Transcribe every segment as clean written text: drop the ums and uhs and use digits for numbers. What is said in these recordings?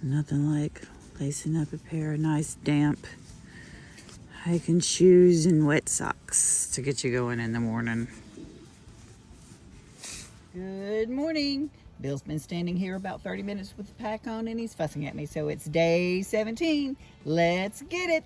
Nothing like lacing up a pair of nice damp hiking shoes and wet socks to get you going in the morning. Good morning. Bill's been standing here about 30 minutes with the pack on and he's fussing at me. So it's day 17. Let's get it.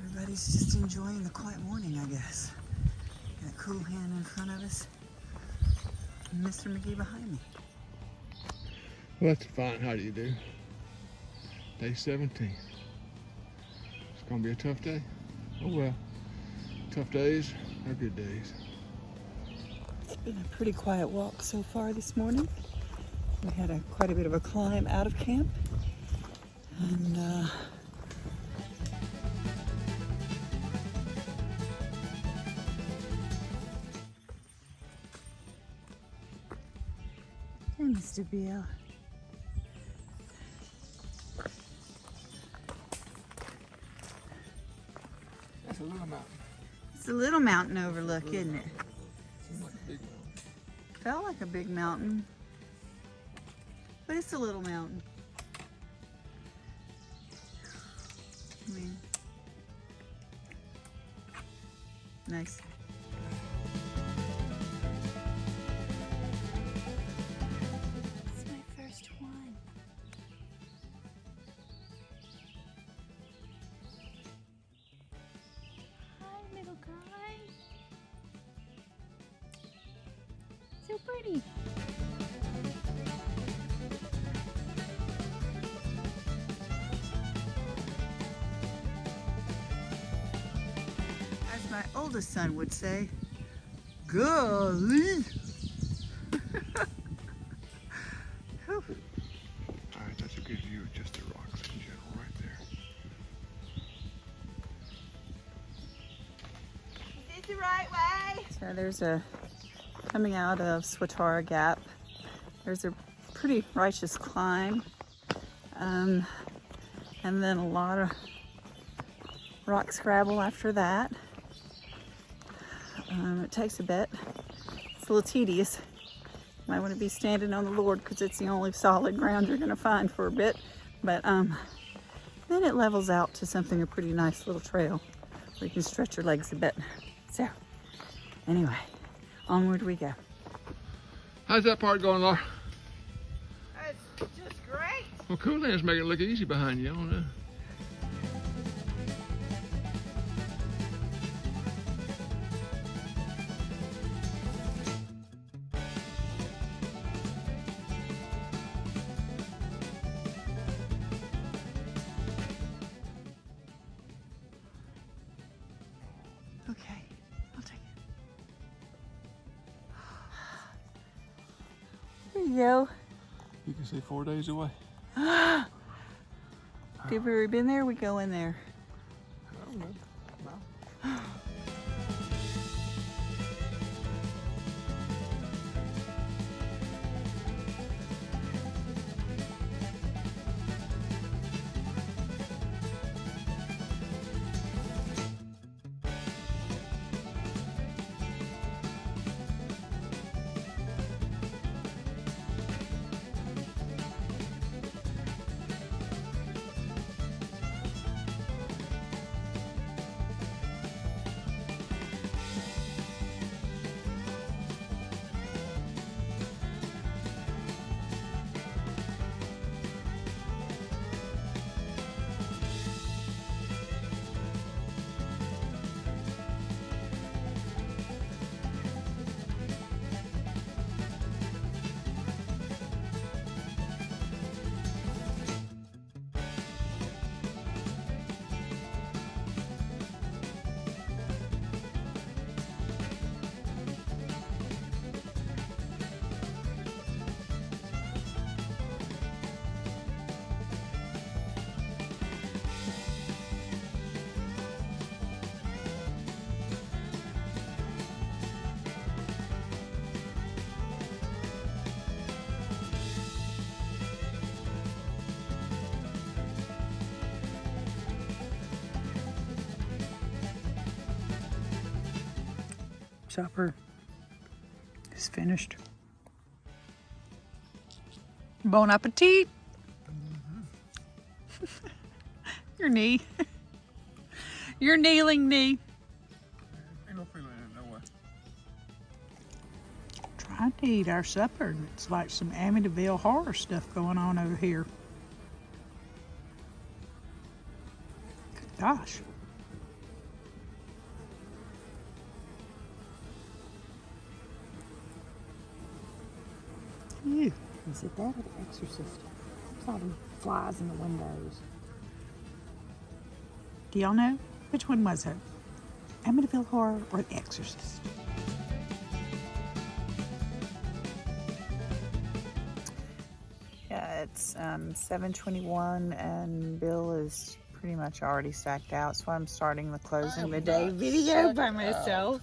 Everybody's just enjoying the quiet morning, I guess. That cool hand in front of us. And Mr. McGee behind me. Well, that's fine. How do you do? Day 17. It's gonna be a tough day. Oh well. Tough days are good days. It's been a pretty quiet walk so far this morning. We had quite a bit of a climb out of camp. And hey, Mr. Bill. That's a little mountain. It's a little mountain overlook, isn't it? Seems like a big one. Felt like a big mountain, but it's a little mountain. I mean, nice. It's my first one. Hi, little guy. So pretty. As my oldest son would say, golly. Whew. Alright, that's a good view of just the rocks in general right there. Is this the right way? So there's a, coming out of Swatara Gap, there's a pretty righteous climb. And then a lot of rock scrabble after that. It takes a bit. It's a little tedious. Might want to be standing on the Lord because it's the only solid ground you're going to find for a bit. But then it levels out to something, a pretty nice little trail where you can stretch your legs a bit. So anyway, onward we go. How's that part going, Laura? It's just great. Well, cool. Let's make it look easy behind you. I don't know. Okay, I'll take it. There you go. You can see 4 days away. Have you ever been there? We go in there. I don't know. No. Supper is finished. Bon appetit! Your knee. Your kneeling knee. Ain't no feeling in it, no way. Trying to eat our supper. It's like some Amityville horror stuff going on over here. Good gosh. Ew. Is it that or The Exorcist? I saw them flies in the windows. Do y'all know? Which one was it? Amityville Horror or The Exorcist? Yeah, it's 7:21 and Bill is pretty much already sacked out, so I'm starting the closing the day video by myself.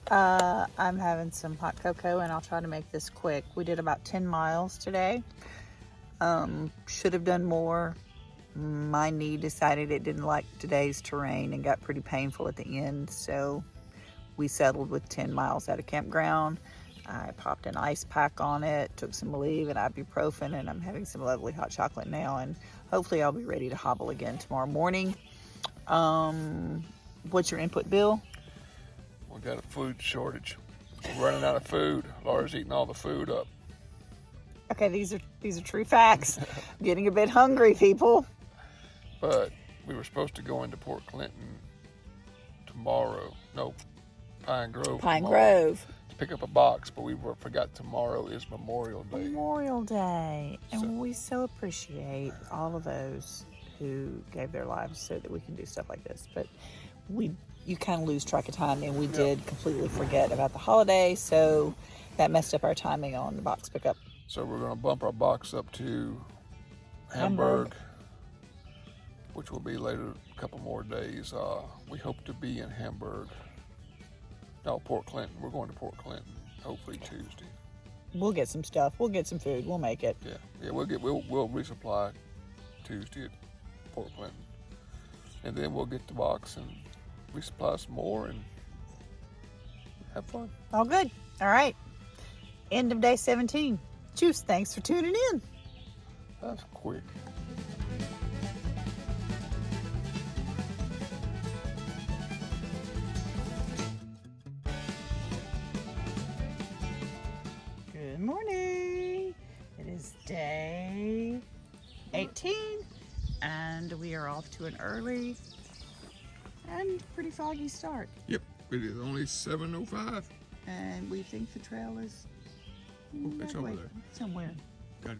I'm having some hot cocoa and I'll try to make this quick. We did about 10 miles today. Should have done more. My knee decided it didn't like today's terrain and got pretty painful at the end, so we settled with 10 miles at a campground. I popped an ice pack on it, took some Aleve and ibuprofen, and I'm having some lovely hot chocolate now, and hopefully I'll be ready to hobble again tomorrow morning. What's your input, Bill? We got a food shortage. We're running out of food. Laura's eating all the food up. Okay, these are true facts. I'm getting a bit hungry, people. But we were supposed to go into Port Clinton tomorrow. No, Pine Grove. Pine tomorrow Grove. To pick up a box, but we forgot tomorrow is Memorial Day. Memorial Day. And we so appreciate all of those who gave their lives so that we can do stuff like this. But you kind of lose track of time, and we did completely forget about the holiday, so that messed up our timing on the box pickup. So we're going to bump our box up to Hamburg, which will be later, a couple more days. We hope to be in Hamburg. No, Port Clinton. We're going to Port Clinton, hopefully Tuesday. We'll get some stuff. We'll get some food. We'll make it. Yeah. We'll resupply Tuesday at Port Clinton, and then we'll get the box and resupply some more and have fun. All good. All right. End of day 17. Juice, thanks for tuning in. That's quick. Good morning. It is day 18 and we are off to an early and pretty foggy start. Yep, it is only 7:05. And we think the trail is It's over there. Somewhere. Got it.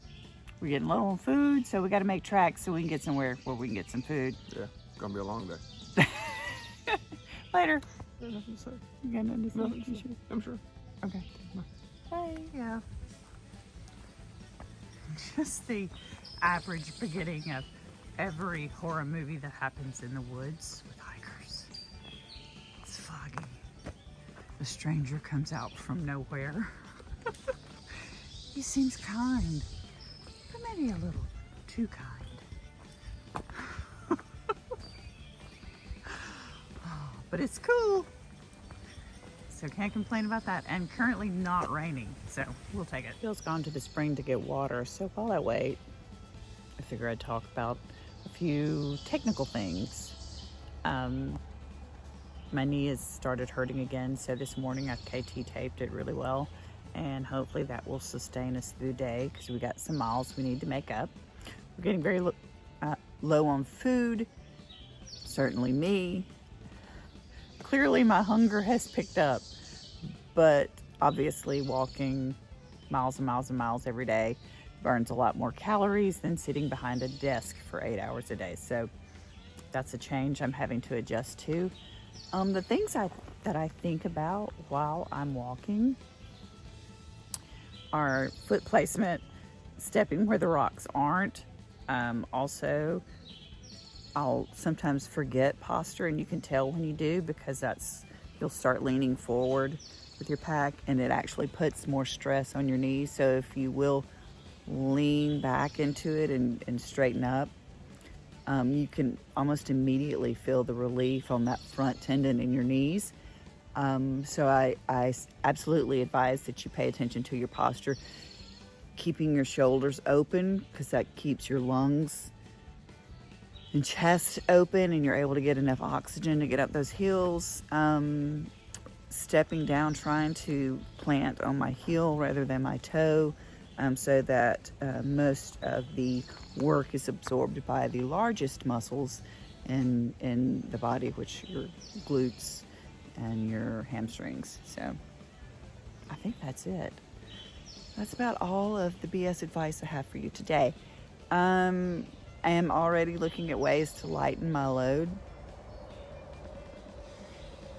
We're getting low on food, so we got to make tracks so we can get somewhere where we can get some food. Yeah, it's gonna be a long day. Later. There's nothing to say. You got nothing to say? Nothing to You say. sure? I'm sure. Okay. Bye. Yeah. Just the average beginning of every horror movie that happens in the woods with hikers. It's foggy. The stranger comes out from nowhere. He seems kind, but maybe a little too kind. But it's cool. So can't complain about that. And currently not raining, so we'll take it. Bill's gone to the spring to get water, so while I wait, I figure I'd talk about a few technical things. My knee has started hurting again, so this morning I've KT taped it really well, and hopefully that will sustain us through the day because we got some miles we need to make up. We're getting very low on food, certainly me. Clearly my hunger has picked up, but obviously walking miles and miles and miles every day burns a lot more calories than sitting behind a desk for 8 hours a day. So that's a change I'm having to adjust to. The things that I think about while I'm walking are foot placement, stepping where the rocks aren't. Also, I'll sometimes forget posture, and you can tell when you do because you'll start leaning forward with your pack and it actually puts more stress on your knees. So if you will lean back into it and straighten up, you can almost immediately feel the relief on that front tendon in your knees. So I absolutely advise that you pay attention to your posture, keeping your shoulders open because that keeps your lungs and chest open, and you're able to get enough oxygen to get up those hills. Stepping down, trying to plant on my heel rather than my toe, so that most of the work is absorbed by the largest muscles in the body, which are your glutes and your hamstrings. So I think that's it. That's about all of the BS advice I have for you today. I am already looking at ways to lighten my load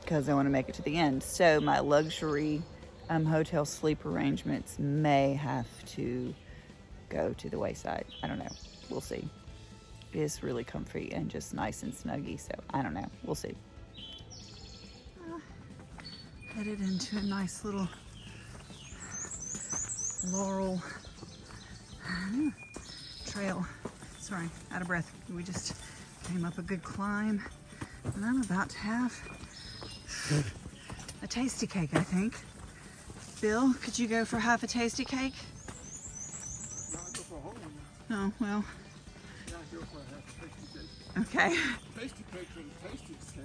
because I want to make it to the end. So my luxury hotel sleep arrangements may have to go to the wayside. I don't know. We'll see. It is really comfy and just nice and snuggy, so I don't know. We'll see. Headed into a nice little laurel trail. Sorry, out of breath. We just came up a good climb, and I'm about to have a tasty cake, I think. Bill, could you go for half a tasty cake? No, I'll go for a whole one. Oh, well, Yeah, I'll go for a half tasty cake. okay. Tasty cakes are the tastiest cake.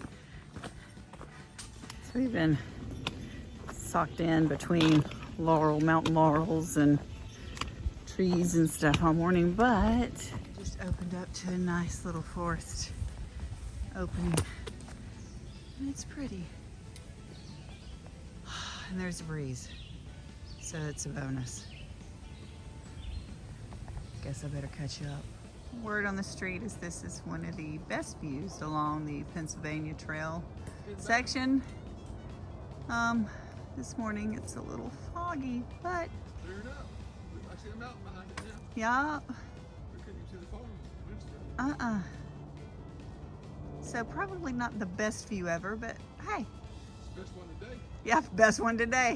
So we've been socked in between mountain laurels and trees and stuff all morning, but just opened up to a nice little forest opening, and it's pretty. And there's a breeze, so it's a bonus. Guess I better catch you up. Word on the street is this is one of the best views along the Pennsylvania Trail section. This morning it's a little foggy, but Cleared up. I see a mountain behind it now. yeah. We couldn't see the phone. So probably not the best view ever, but hey, It's the best one today. yeah, best one today.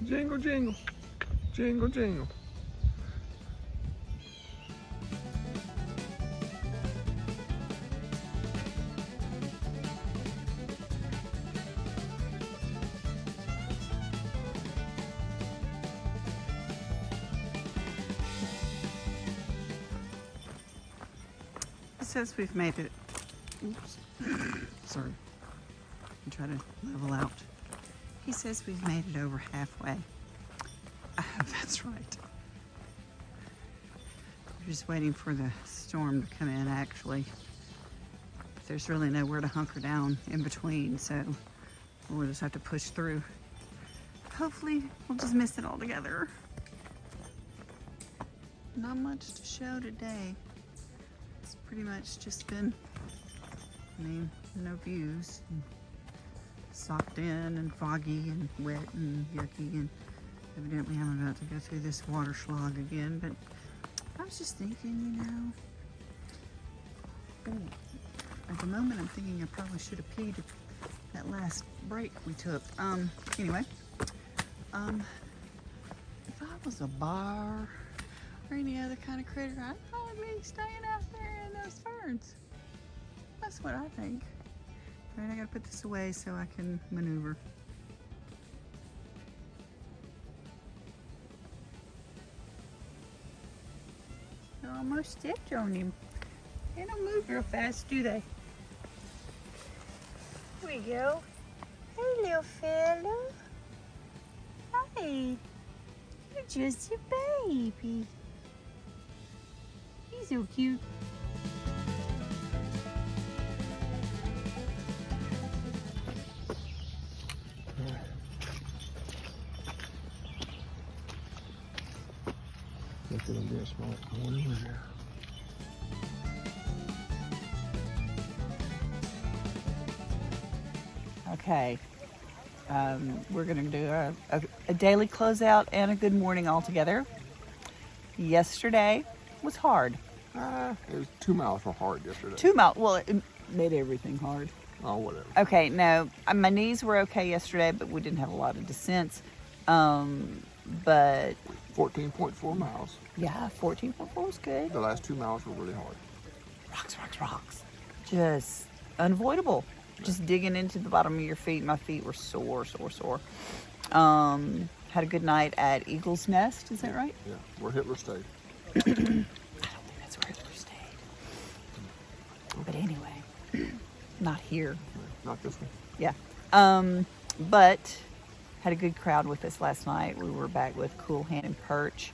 Jingle, jingle. Jingle, jingle. It says we've made it. Oops. Sorry. I'm trying to level out. He says we've made it over halfway. I hope that's right. We're just waiting for the storm to come in, actually. There's really nowhere to hunker down in between, so we'll just have to push through. Hopefully, we'll just miss it all together. Not much to show today. It's pretty much just been, no views. Socked in and foggy and wet and yucky, and evidently I'm about to go through this water slog again, but I was just thinking, at the moment I'm thinking I probably should have peed at that last break we took. Anyway, if I was a bar or any other kind of critter, I'd probably be staying out there in those ferns. That's what I think. All right, I gotta put this away so I can maneuver. I almost stepped on him. They don't move real fast, do they? Here we go. Hey, little fella. Hi. You're just a baby. He's so cute. Look at them being smart. I wonder who's there. Okay. We're going to do a daily closeout and a good morning all together. Yesterday was hard. It was 2 miles were hard yesterday. 2 miles. Well, it made everything hard. Oh, whatever. Okay, no, my knees were okay yesterday, but we didn't have a lot of descents. But 14.4 miles. yeah, 14.4 was good. The last 2 miles were really hard. Rocks. Just unavoidable. Just digging into the bottom of your feet. My feet were sore. Had a good night at Eagle's Nest. Is that right? Yeah, where Hitler stayed. I don't think that's where Hitler stayed. But anyway, not here. No, not this one. Yeah. But had a good crowd with us last night. We were back with Cool Hand and Perch.